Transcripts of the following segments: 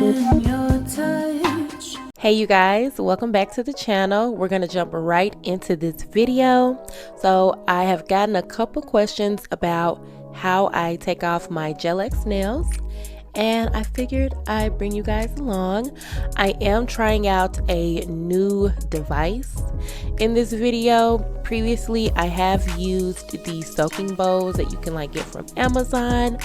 in your touch. Hey you guys, welcome back to the channel. We're gonna jump right into this video. So I have gotten a couple questions about how I take off my Gel X nails, and I figured I'd bring you guys along. I am trying out a new device in this video. Previously I have used the soaking bowls that you can like get from Amazon,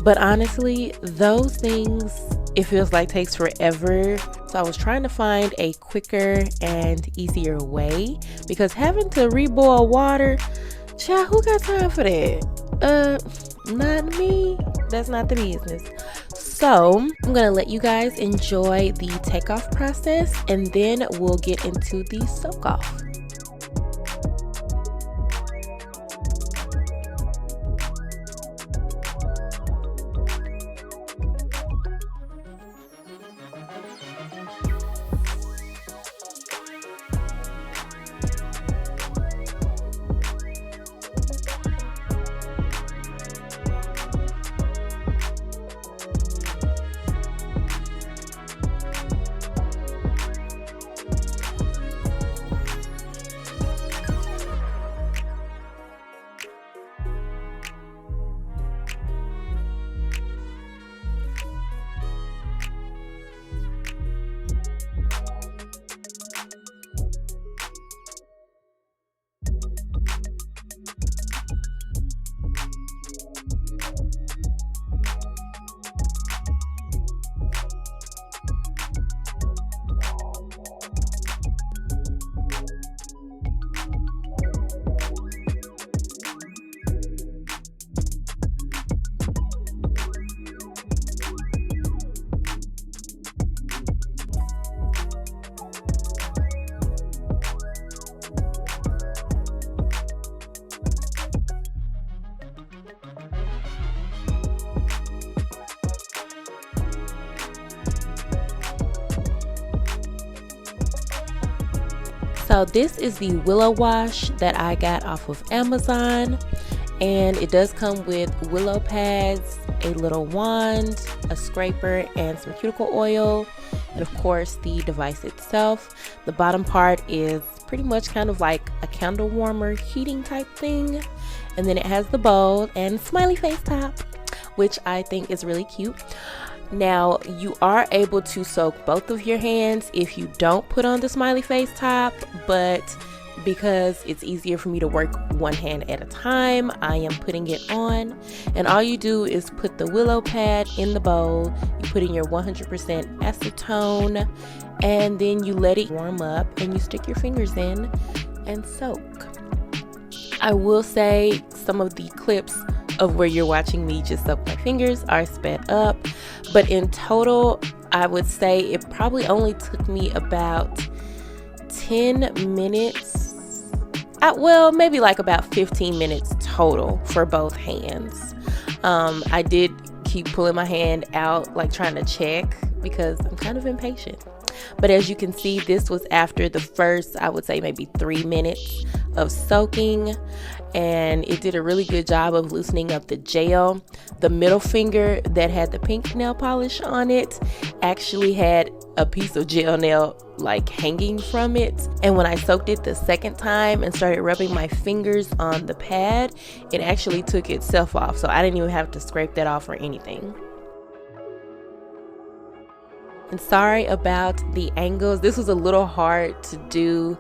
but honestly those things, it feels like takes forever. So I was trying to find a quicker and easier way, because having to reboil water, child, who got time for that? Not me. That's not the business. So I'm gonna let you guys enjoy the takeoff process, and then we'll get into the soak off. So this is the Willow Wash that I got off of Amazon, and it does come with willow pads, a little wand, a scraper, and some cuticle oil, and of course the device itself. The bottom part is pretty much kind of like a candle warmer heating type thing, and then it has the bowl and smiley face top, which I think is really cute. Now you are able to soak both of your hands if you don't put on the smiley face top, but because it's easier for me to work one hand at a time, I am putting it on. And all you do is put the willow pad in the bowl, you put in your 100% acetone, and then you let it warm up and you stick your fingers in and soak. I will say some of the clips of where you're watching me just soak my fingers are sped up, but in total I would say it probably only took me about 10 minutes, well maybe like about 15 minutes total for both hands. I did keep pulling my hand out, like trying to check, because I'm kind of impatient. But as you can see, this was after the first, I would say maybe 3 minutes of soaking, and it did a really good job of loosening up the gel. The middle finger that had the pink nail polish on it actually had a piece of gel nail like hanging from it, and when I soaked it the second time and started rubbing my fingers on the pad, it actually took itself off, so I didn't even have to scrape that off or anything. And sorry about the angles, this was a little hard to do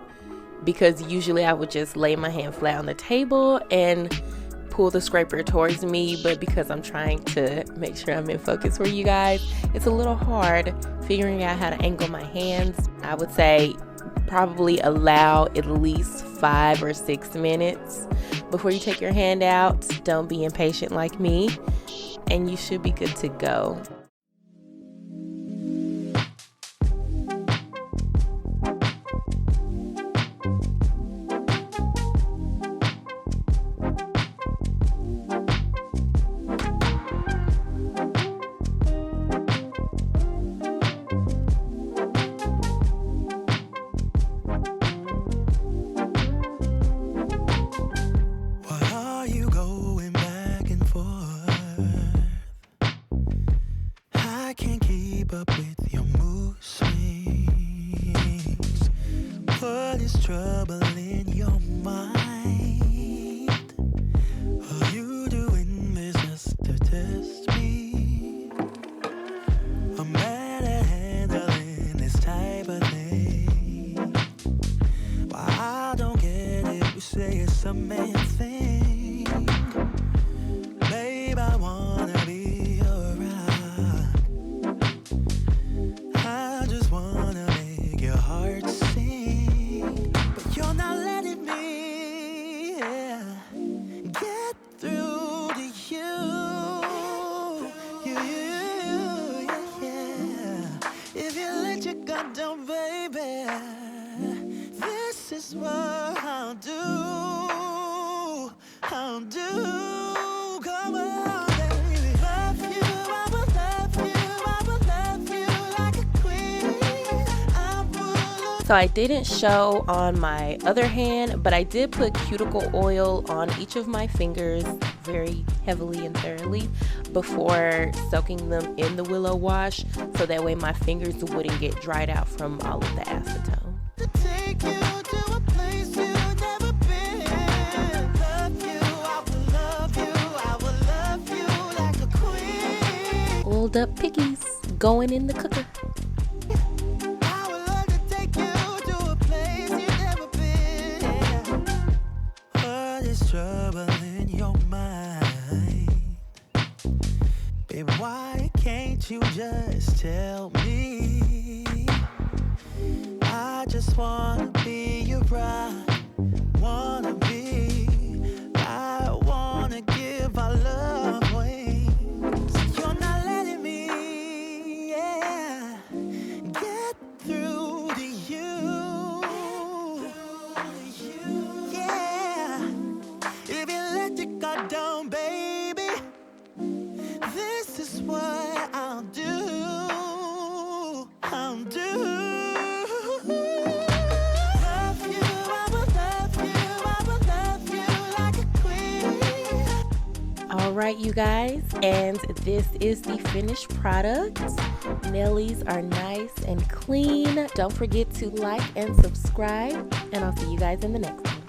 because usually I would just lay my hand flat on the table and pull the scraper towards me, but because I'm trying to make sure I'm in focus for you guys, it's a little hard figuring out how to angle my hands. I would say probably allow at least 5 or 6 minutes before you take your hand out. Don't be impatient like me, and you should be good to go. up with your mood swings. What is trouble in your mind? Are you doing this just to test me? I'm mad at handling this type of thing. Why I don't get it, you say it's a man thing. Babe, I wanna be around. I just wanna make your heart sing. But you're not letting me get through to you. If you let your guard down, baby, this is what I'll do. I'll do. Come on, baby. Love you, I will love you, I will love you like a queen. I will. So I didn't show on my other hand, but I did put cuticle oil on each of my fingers very heavily and thoroughly before soaking them in the Willow Wash, so that way my fingers wouldn't get dried out from all of the acetone. To take you to a place you've never been. Love you, I will love you, I will love you like a queen. Oiled up piggies going in the cooker. I would love to take you to a place you've never been. What is trouble in your mind? Babe, why can't you just tell me? I just wanna be your bride. Wanna be. I wanna give our love wings. You're not letting me, get through to you. Yeah. If you let your guard down, baby, this is what I'll do. I'll do. Love you, I will love you, I will love you like a queen. All right, you guys, and this is the finished product. Nailies are nice and clean. Don't forget to like and subscribe, and I'll see you guys in the next one.